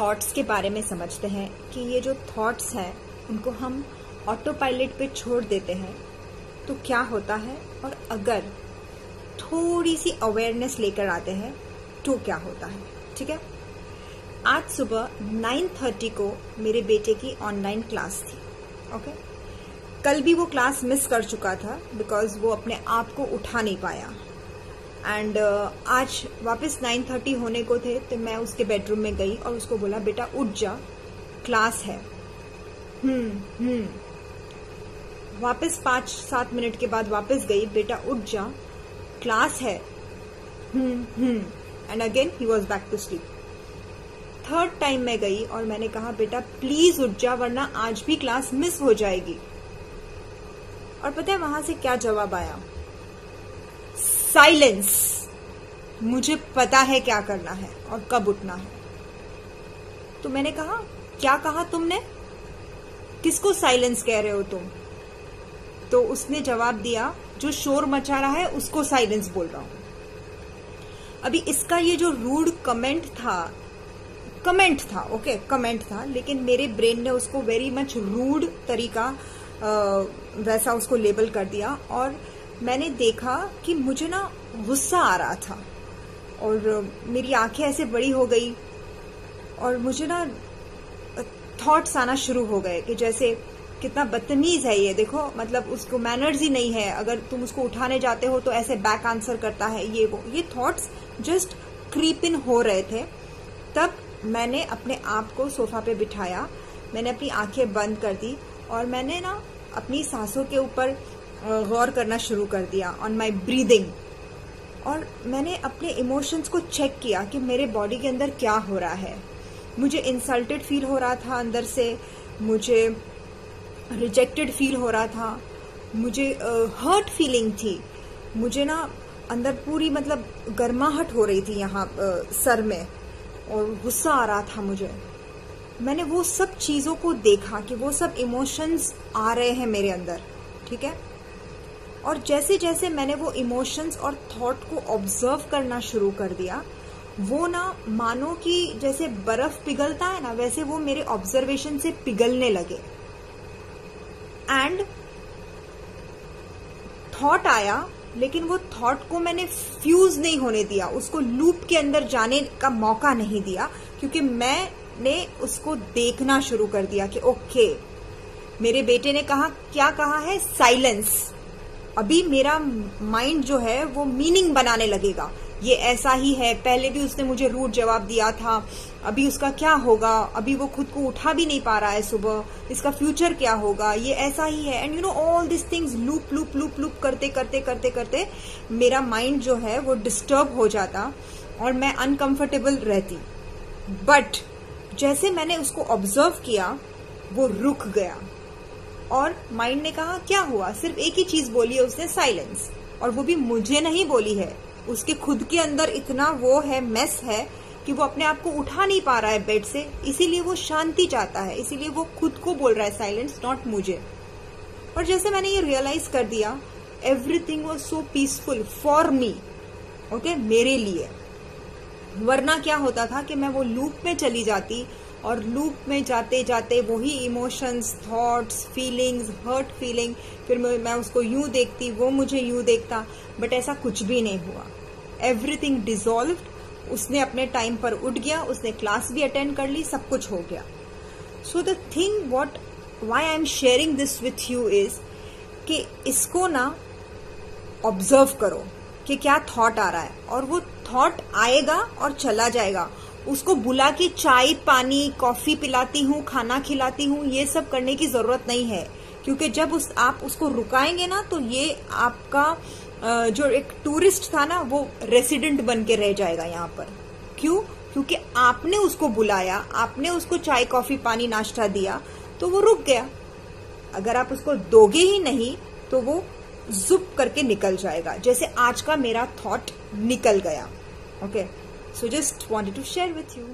Thoughts के बारे में समझते हैं कि ये जो थॉट्स हैं उनको हम ऑटो पायलट पे छोड़ देते हैं तो क्या होता है, और अगर थोड़ी सी अवेयरनेस लेकर आते हैं तो क्या होता है। ठीक है, आज सुबह 9:30 को मेरे बेटे की ऑनलाइन क्लास थी। ओके, कल भी वो क्लास मिस कर चुका था बिकॉज वो अपने आप को उठा नहीं पाया। एंड आज वापस 9:30 होने को थे तो मैं उसके बेडरूम में गई और उसको बोला, बेटा उठ जा, क्लास है। वापस 5-7 मिनट के बाद वापस गई, बेटा उठ जा, क्लास है। And again he was back to sleep. Third time मैं गई और मैंने कहा, बेटा प्लीज उठ जा वरना आज भी क्लास मिस हो जाएगी। और पता है वहां से क्या जवाब आया? साइलेंस। मुझे पता है क्या करना है और कब उठना है। तो मैंने कहा, क्या कहा तुमने? किसको साइलेंस कह रहे हो तुम? तो उसने जवाब दिया, जो शोर मचा रहा है उसको साइलेंस बोल रहा हूं। अभी इसका ये जो रूड कमेंट था, ओके कमेंट था, लेकिन मेरे ब्रेन ने उसको वेरी मच रूड तरीका वैसा उसको लेबल कर दिया। और मैंने देखा कि मुझे ना गुस्सा आ रहा था और मेरी आंखें ऐसे बड़ी हो गई और मुझे ना थॉट्स आना शुरू हो गए कि जैसे कितना बदतमीज है ये, देखो मतलब उसको मैनर्स ही नहीं है, अगर तुम उसको उठाने जाते हो तो ऐसे बैक आंसर करता है, ये वो। ये थॉट्स जस्ट क्रीप इन हो रहे थे। तब मैंने अपने आप को सोफा पे बिठाया, मैंने अपनी आंखें बंद कर दी और मैंने ना अपनी सांसों के ऊपर गौर करना शुरू कर दिया, ऑन माई ब्रीदिंग। और मैंने अपने इमोशंस को चेक किया कि मेरे बॉडी के अंदर क्या हो रहा है। मुझे इंसल्टेड फील हो रहा था अंदर से, मुझे रिजेक्टेड फील हो रहा था, मुझे हर्ट फीलिंग थी, मुझे ना अंदर पूरी मतलब गर्माहट हो रही थी यहाँ सर में, और गुस्सा आ रहा था मुझे। मैंने वो सब चीजों को देखा कि वो सब इमोशंस आ रहे हैं मेरे अंदर। ठीक है, और जैसे जैसे मैंने वो इमोशंस और थॉट को ऑब्जर्व करना शुरू कर दिया, वो ना मानो कि जैसे बर्फ पिघलता है ना, वैसे वो मेरे ऑब्जर्वेशन से पिघलने लगे। एंड थॉट आया, लेकिन वो थॉट को मैंने फ्यूज नहीं होने दिया, उसको लूप के अंदर जाने का मौका नहीं दिया, क्योंकि मैंने उसको देखना शुरू कर दिया कि ओके, मेरे बेटे ने कहा, क्या कहा है? साइलेंस। अभी मेरा माइंड जो है वो मीनिंग बनाने लगेगा, ये ऐसा ही है, पहले भी उसने मुझे रूड जवाब दिया था, अभी उसका क्या होगा, अभी वो खुद को उठा भी नहीं पा रहा है सुबह, इसका फ्यूचर क्या होगा, ये ऐसा ही है। And you know all this things loop loop loop loop करते करते करते करते मेरा माइंड जो है वो डिस्टर्ब हो जाता और मैं अनकंफर्टेबल रहती। बट जैसे मैंने उसको ऑब्जर्व किया, वो रुक गया और माइंड ने कहा, क्या हुआ? सिर्फ एक ही चीज बोली है उसने, साइलेंस। और वो भी मुझे नहीं बोली है, उसके खुद के अंदर इतना वो है, मेस है कि वो अपने आप को उठा नहीं पा रहा है बेड से, इसीलिए वो शांति चाहता है, इसीलिए वो खुद को बोल रहा है साइलेंस, नॉट मुझे। और जैसे मैंने ये रियलाइज कर दिया, everything was so peaceful for me, okay, मेरे लिए। वरना क्या होता था कि मैं वो लूप में चली जाती और लूप में जाते जाते वही emotions, thoughts, feelings, hurt feeling, फिर मैं उसको यूं देखती, वो मुझे यूं देखता, बट ऐसा कुछ भी नहीं हुआ। एवरीथिंग डिसॉल्व्ड, उसने अपने टाइम पर उठ गया, उसने क्लास भी अटेंड कर ली, सब कुछ हो गया। So the thing why I am sharing this with you is कि इसको ना ऑब्जर्व करो कि क्या थॉट आ रहा है, और वो थॉट आएगा और चला जाएगा। उसको बुला के चाय पानी कॉफी पिलाती हूँ, खाना खिलाती हूँ, ये सब करने की जरूरत नहीं है, क्योंकि जब आप उसको रुकाएंगे ना तो ये आपका जो एक टूरिस्ट था ना वो रेसिडेंट बन के रह जाएगा यहाँ पर। क्यों? क्योंकि आपने उसको बुलाया, आपने उसको चाय कॉफी पानी नाश्ता दिया तो वो रुक गया। अगर आप उसको दोगे ही नहीं तो वो जुप करके निकल जाएगा, जैसे आज का मेरा थॉट निकल गया। Okay, so just wanted to share with you.